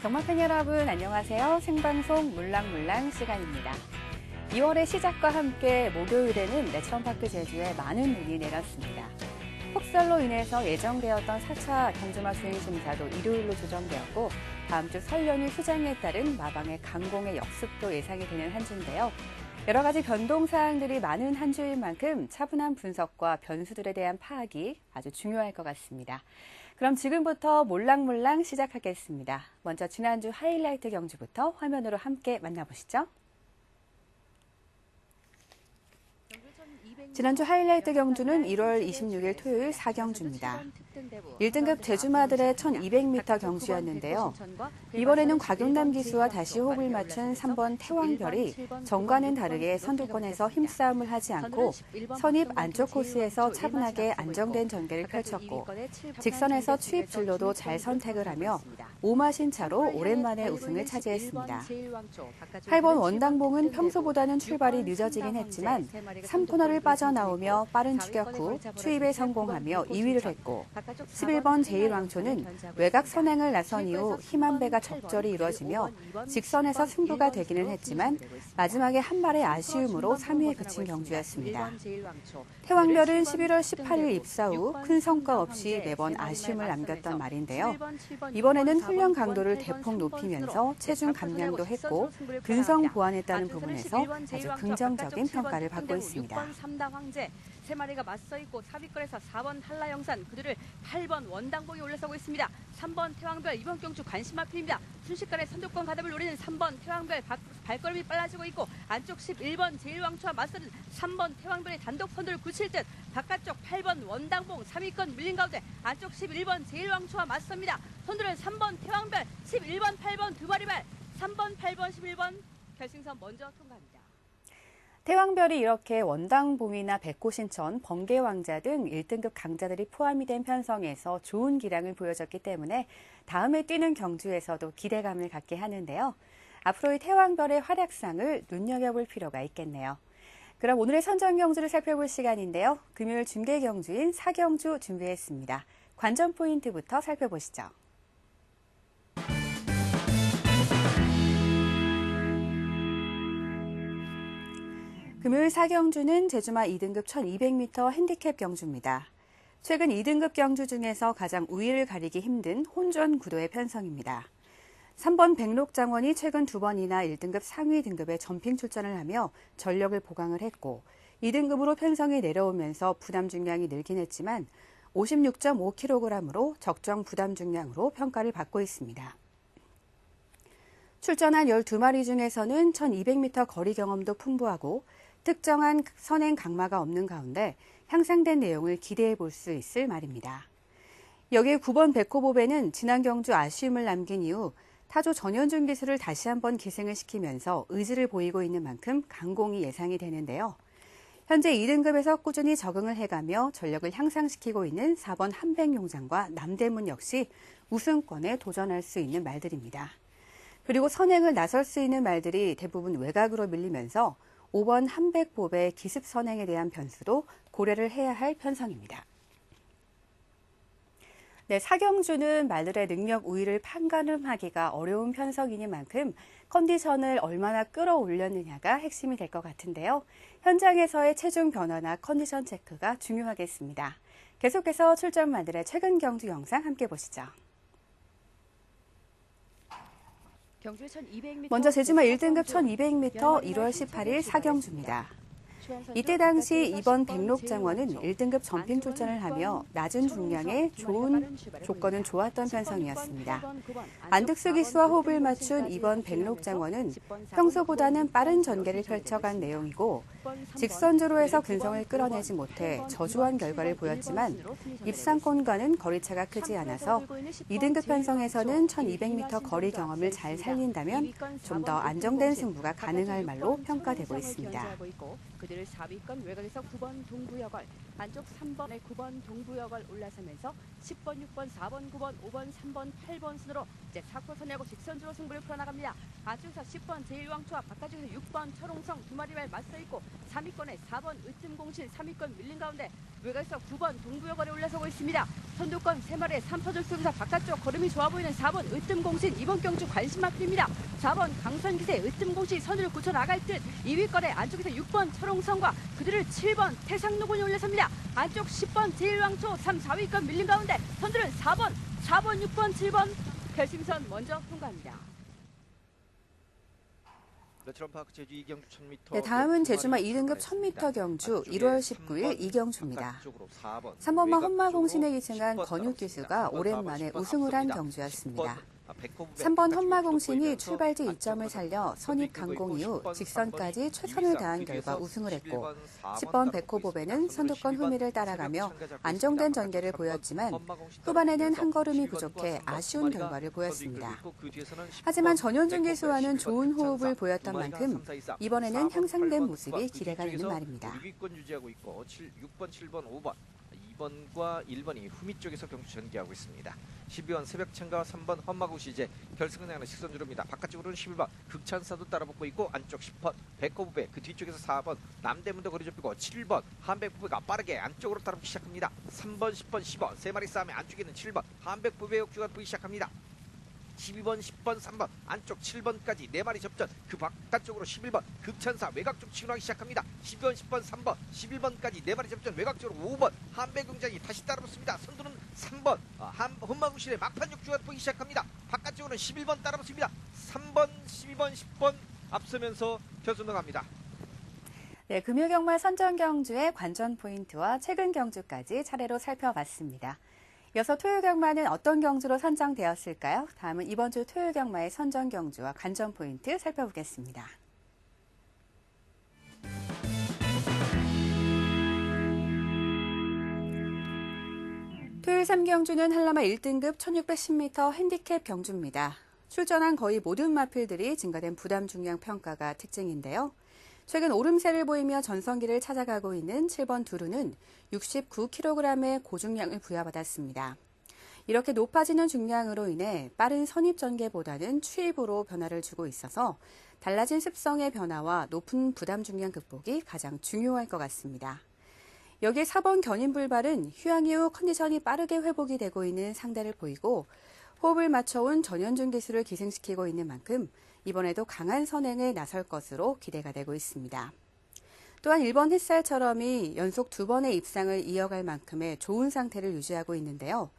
경마팬 여러분 안녕하세요. 생방송 물랑물랑 시간입니다. 2월의 시작과 함께 목요일에는 내천파크 제주에 많은 눈이 내렸습니다. 폭설로 인해서 예정되었던 4차 경주마 주행심사도 일요일로 조정되었고 다음 주 설 연휴 휴장에 따른 마방의 강공의 역습도 예상이 되는 한 주인데요. 여러 가지 변동사항들이 많은 한 주인 만큼 차분한 분석과 변수들에 대한 파악이 아주 중요할 것 같습니다. 그럼 지금부터 몰랑몰랑 시작하겠습니다. 먼저 지난주 하이라이트 경주부터 화면으로 함께 만나보시죠. 지난주 하이라이트 경주는 1월 26일 토요일 4경주입니다. 1등급 제주마들의 1200m 경주였는데요. 이번에는 곽용남 기수와 다시 호흡을 맞춘 3번 태왕별이 전과는 다르게 선두권에서 힘싸움을 하지 않고 선입 안쪽 코스에서 차분하게 안정된 전개를 펼쳤고 직선에서 추입 진로도 잘 선택을 하며 오마신 차로 오랜만에 우승을 차지했습니다. 8번 원당봉은 평소보다는 출발이 늦어지긴 했지만 3코너를 빠져나오며 빠른 추격 후 추입에 성공하며 2위를 했고 11번 제1왕초는 외곽 선행을 나선 이후 힘한 배가 적절히 이루어지며 직선에서 승부가 되기는 했지만 마지막에 한 발의 아쉬움으로 3위에 그친 경주였습니다. 태왕별은 11월 18일 입사 후 큰 성과 없이 매번 아쉬움을 남겼던 말인데요. 이번에는 훈련 강도를 대폭 높이면서 체중 감량도 했고 근성 보완했다는 부분에서 아주 긍정적인 평가를 받고 있습니다. 황제 세 마리가 맞서 있고 4위권에서 4번 한라영산 그들을 8번 원당봉이 올라서고 있습니다. 3번 태왕별 이번 경주 관심 앞입니다. 순식간에 선두권 가담을 노리는 3번 태왕별 발걸음이 빨라지고 있고 안쪽 11번 제1왕초와 맞서는 3번 태왕별이 단독 선두를 굳힐 듯 바깥쪽 8번 원당봉 3위권 밀린 가운데 안쪽 11번 제1왕초와 맞섭니다. 선두는 3번 태왕별 11번 8번 두 마리 발 3번 8번 11번 결승선 먼저 통과합니다. 태왕별이 이렇게 원당봉이나 백호신천, 번개왕자 등 1등급 강자들이 포함이 된 편성에서 좋은 기량을 보여줬기 때문에 다음에 뛰는 경주에서도 기대감을 갖게 하는데요. 앞으로의 태왕별의 활약상을 눈여겨볼 필요가 있겠네요. 그럼 오늘의 선정 경주를 살펴볼 시간인데요. 금요일 중계 경주인 4경주 준비했습니다. 관전 포인트부터 살펴보시죠. 금요일 4경주는 제주마 2등급 1200m 핸디캡 경주입니다. 최근 2등급 경주 중에서 가장 우위를 가리기 힘든 혼전 구도의 편성입니다. 3번 백록장원이 최근 2번이나 1등급 상위 등급에 점핑 출전을 하며 전력을 보강을 했고 2등급으로 편성이 내려오면서 부담 중량이 늘긴 했지만 56.5kg으로 적정 부담 중량으로 평가를 받고 있습니다. 출전한 12마리 중에서는 1200m 거리 경험도 풍부하고 특정한 선행 강마가 없는 가운데 향상된 내용을 기대해 볼 수 있을 말입니다. 여기에 9번 백호보배는 지난 경주 아쉬움을 남긴 이후 타조 전현준 기수를 다시 한번 기생을 시키면서 의지를 보이고 있는 만큼 강공이 예상이 되는데요. 현재 2등급에서 꾸준히 적응을 해가며 전력을 향상시키고 있는 4번 한백용장과 남대문 역시 우승권에 도전할 수 있는 말들입니다. 그리고 선행을 나설 수 있는 말들이 대부분 외곽으로 밀리면서 5번 한백보배 기습 선행에 대한 변수도 고려를 해야 할 편성입니다. 네, 4경주는 말들의 능력 우위를 판가름하기가 어려운 편성이니만큼 컨디션을 얼마나 끌어올렸느냐가 핵심이 될 것 같은데요. 현장에서의 체중 변화나 컨디션 체크가 중요하겠습니다. 계속해서 출전 말들의 최근 경주 영상 함께 보시죠. 먼저 제주마 1등급 1200m 1월 18일 4경주입니다. 이때 당시 2번 백록장원은 1등급 점핑 출전을 하며 낮은 중량에 좋은 조건은 좋았던 편성이었습니다. 안득수 기수와 호흡을 맞춘 2번 백록장원은 평소보다는 빠른 전개를 펼쳐간 내용이고 직선주로에서 근성을 끌어내지 못해 저조한 결과를 보였지만 입상권과는 거리차가 크지 않아서 2등급 편성에서는 1200m 거리 경험을 잘 살린다면 좀 더 안정된 승부가 가능할 말로 평가되고 있습니다. 그들을 4위권 외곽에서 9번 동부여걸, 안쪽 3번에 9번 동부여걸 올라서면서 10번, 6번, 4번, 9번, 5번, 3번, 8번 순으로 이제 4코선 내고 직선주로 승부를 풀어나갑니다. 안쪽에서 10번 제1왕초와 바깥쪽에서 6번 철옹성 두 마리 말 맞서있고 3위권에 4번 으뜸공신 3위권 밀린 가운데 외곽에서 9번 동부여걸에 올라서고 있습니다. 선두권 3마리의 3퍼즐 속에서 바깥쪽 걸음이 좋아 보이는 4번 으뜸공신 이번 경주 관심마필입니다. 4번 강선기세 으뜸공신이 선두를 굳혀 나갈 듯 2위권에 안쪽에서 6번 철옹성과 그들을 7번 태상노곤이 올라섭니다. 안쪽 10번 제1왕초 3, 4위권 밀린 가운데 선두는 4번, 6번, 7번 결승선 먼저 통과합니다. 네, 다음은 제주마 2등급 1000m 경주 1월 19일 이경주입니다. 3번마 험마공신에 기승한 권육기수가 오랜만에 우승을 한 경주였습니다. 3번 험마공신이 출발지 2점을 살려 선입 강공 이후 직선까지 최선을 다한 결과 우승을 했고 10번 백호보배는 선두권 후미를 따라가며 안정된 전개를 보였지만 후반에는 한 걸음이 부족해 아쉬운 결과를 보였습니다. 하지만 전현준 기수와는 좋은 호흡을 보였던 만큼 이번에는 향상된 모습이 기대가 되는 말입니다. 6번, 7번, 5번. 2번과 1번이 후미 쪽에서 경주 전개하고 있습니다. 12번 새벽천가와 3번 험마구시 이제 결승을 향하는 직선주로입니다. 바깥쪽으로는 11번 극찬사도 따라붙고 있고 안쪽 10번 백호부배 그 뒤쪽에서 4번 남대문도 거리 좁히고 7번 한백부배가 빠르게 안쪽으로 따라붙기 시작합니다. 3번 10번 10번 세 마리 싸움에 안쪽에 있는 7번 한백부배 역주가 보이기 시작합니다. 12번, 10번, 3번, 안쪽 7번까지 4마리 접전, 그 바깥쪽으로 11번, 극찬사 외곽 쪽 치고나기 시작합니다. 12번, 10번, 3번, 11번까지 4마리 접전, 외곽 쪽으로 5번, 한배경장이 다시 따라붙습니다. 선두는 3번, 험마구실의 막판 역주가 보이기 시작합니다. 바깥쪽으로는 11번 따라붙습니다. 3번, 12번, 10번 앞서면서 결승 나갑니다. 네, 금요경마 선정 경주의 관전 포인트와 최근 경주까지 차례로 살펴봤습니다. 이어서 토요일 경마는 어떤 경주로 선정되었을까요? 다음은 이번 주 토요일 경마의 선정 경주와 관전 포인트 살펴보겠습니다. 토요일 3경주는 한라마 1등급 1610m 핸디캡 경주입니다. 출전한 거의 모든 마필들이 증가된 부담 중량 평가가 특징인데요. 최근 오름세를 보이며 전성기를 찾아가고 있는 7번 두루는 69kg의 고중량을 부여받았습니다. 이렇게 높아지는 중량으로 인해 빠른 선입 전개보다는 추입으로 변화를 주고 있어서 달라진 습성의 변화와 높은 부담 중량 극복이 가장 중요할 것 같습니다. 여기에 4번 견인불발은 휴양 이후 컨디션이 빠르게 회복이 되고 있는 상대를 보이고 호흡을 맞춰온 전현준 기수를 기승시키고 있는 만큼 이번에도 강한 선행에 나설 것으로 기대가 되고 있습니다. 또한 1번 햇살처럼이 연속 2번의 입상을 이어갈 만큼의 좋은 상태를 유지하고 있는데요.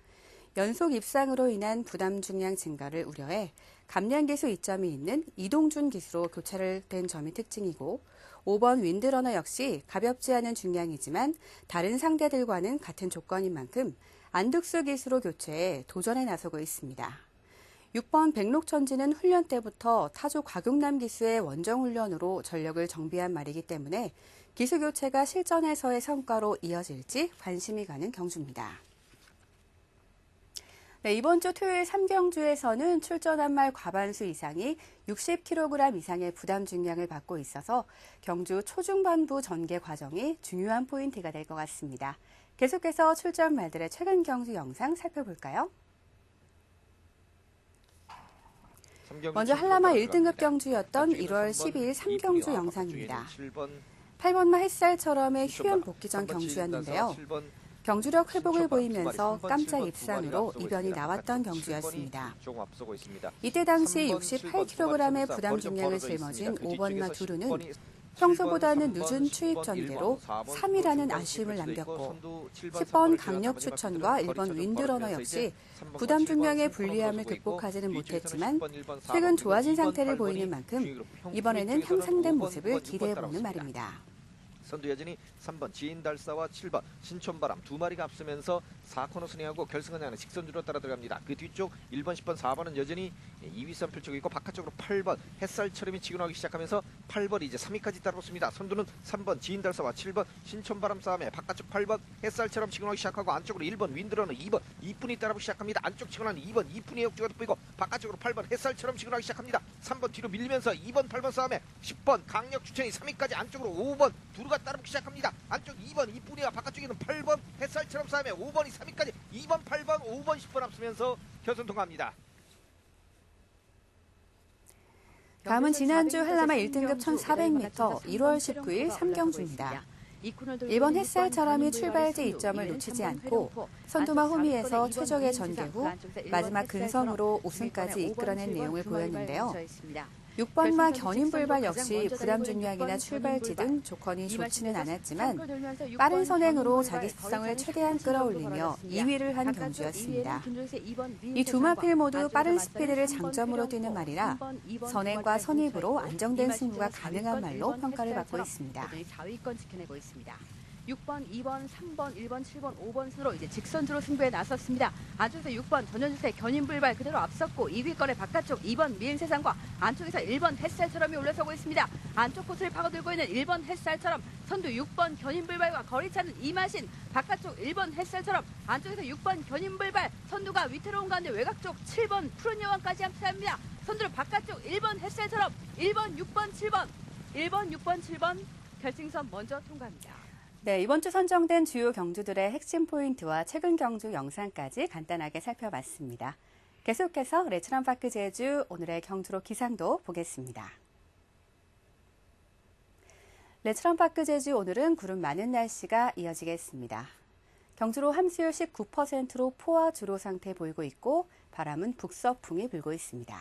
연속 입상으로 인한 부담 중량 증가를 우려해 감량 기수 이점이 있는 이동준 기수로 교체를 된 점이 특징이고 5번 윈드러너 역시 가볍지 않은 중량이지만 다른 상대들과는 같은 조건인 만큼 안득수 기수로 교체해 도전에 나서고 있습니다. 6번 백록천지는 훈련 때부터 타조 곽용남 기수의 원정훈련으로 전력을 정비한 말이기 때문에 기수 교체가 실전에서의 성과로 이어질지 관심이 가는 경주입니다. 네, 이번 주 토요일 3경주에서는 출전한 말 과반수 이상이 60kg 이상의 부담 중량을 받고 있어서 경주 초중반부 전개 과정이 중요한 포인트가 될 것 같습니다. 계속해서 출전 말들의 최근 경주 영상 살펴볼까요? 먼저 한라마 1등급 경주였던 1월 12일 3경주 영상입니다. 8번마 햇살처럼의 휴연 복귀 전 경주였는데요. 경주력 회복을 보이면서 깜짝 입상으로 이변이 나왔던 경주였습니다. 이때 당시 68kg의 부담 중량을 짊어진 5번마 두루는 평소보다는 늦은 추입 전개로 3위라는 아쉬움을 남겼고 10번 강력 추천과 1번 윈드러너 역시 부담 중량의 불리함을 극복하지는 못했지만 최근 좋아진 상태를 보이는 만큼 이번에는 향상된 모습을 기대해보는 말입니다. 선두 여전히 3번 지인달사와 7번 신촌바람 두 마리가 앞서면서 4코너 순회하고 결승을 향하는 직선주로 따라 들어갑니다. 그 뒤쪽 1번, 10번, 4번은 여전히 2위 선 펼치고 있고 바깥쪽으로 8번 햇살처럼이 치고 나오기 시작하면서 8번이 이제 3위까지 따라붙습니다. 선두는 3번 지인달사와 7번 신촌바람 싸움에 바깥쪽 8번 햇살처럼 치고 나오기 시작하고 안쪽으로 1번 윈드러너 2번 이쁜이 따라붙기 시작합니다. 안쪽 치고 나는 2번 이쁜이 역주가 돋보이고 바깥쪽으로 8번 햇살처럼 치고 나오기 시작합니다. 3번 뒤로 밀리면서 2번, 8번 싸움에 10번 강력 추천이 3위까지 안쪽으로 5번 두루가 따라붙기 시작합니다. 안쪽 2번 이쁜이와 바깥쪽에 있는 8번 햇살처럼 싸움에 5번이 3위까지 2번, 8번, 5번, 10번 앞서면서 결선 통과합니다. 다음은 지난주 한라마 1등급 1,400m 1월 19일 3경주입니다. 이번 햇살처럼이 출발지 이점을 놓치지 않고 선두마 호미에서 최적의 전개 후 마지막 근성으로 우승까지 이끌어낸 내용을 보였는데요. 6번마 견인불발 역시 부담 중량이나 출발지 등 조건이 좋지는 않았지만 빠른 선행으로 자기 습성을 최대한 끌어올리며 2위를 한 경주였습니다. 이 두 마필 모두 빠른 스피드를 장점으로 뛰는 말이라 선행과 선입으로 안정된 승부가 가능한 말로 평가를 받고 있습니다. 4위권 지켜내고 있습니다. 6번, 2번, 3번, 1번, 7번, 5번 순으로 이제 직선주로 승부에 나섰습니다. 안쪽에서 6번 전현주세 견인불발 그대로 앞섰고 2위권의 바깥쪽 2번 미인세상과 안쪽에서 1번 햇살처럼이 올라서고 있습니다. 안쪽 코스를 파고들고 있는 1번 햇살처럼 선두 6번 견인불발과 거리차는 이마신 바깥쪽 1번 햇살처럼 안쪽에서 6번 견인불발 선두가 위태로운 가운데 외곽 쪽 7번 푸른 여왕까지 함께합니다. 선두를 바깥쪽 1번 햇살처럼 1번, 6번, 7번 1번, 6번, 7번 결승선 먼저 통과합니다. 네, 이번 주 선정된 주요 경주들의 핵심 포인트와 최근 경주 영상까지 간단하게 살펴봤습니다. 계속해서 레츠런파크 제주 오늘의 경주로 기상도 보겠습니다. 레츠런파크 제주 오늘은 구름 많은 날씨가 이어지겠습니다. 경주로 함수율 19%로 포화 주로 상태 보이고 있고 바람은 북서풍이 불고 있습니다.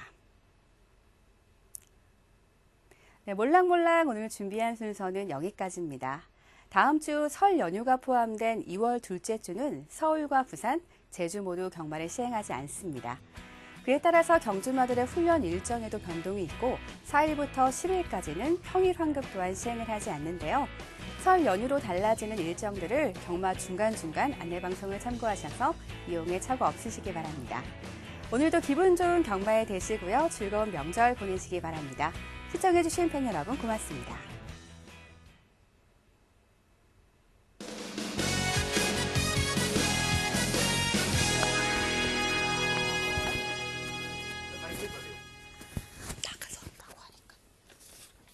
네, 몰랑몰랑 오늘 준비한 순서는 여기까지입니다. 다음 주 설 연휴가 포함된 2월 둘째 주는 서울과 부산, 제주 모두 경마를 시행하지 않습니다. 그에 따라서 경주마들의 훈련 일정에도 변동이 있고 4일부터 10일까지는 평일 환급 또한 시행을 하지 않는데요. 설 연휴로 달라지는 일정들을 경마 중간중간 안내방송을 참고하셔서 이용에 착오 없으시기 바랍니다. 오늘도 기분 좋은 경마에 되시고요. 즐거운 명절 보내시기 바랍니다. 시청해주신 팬 여러분 고맙습니다.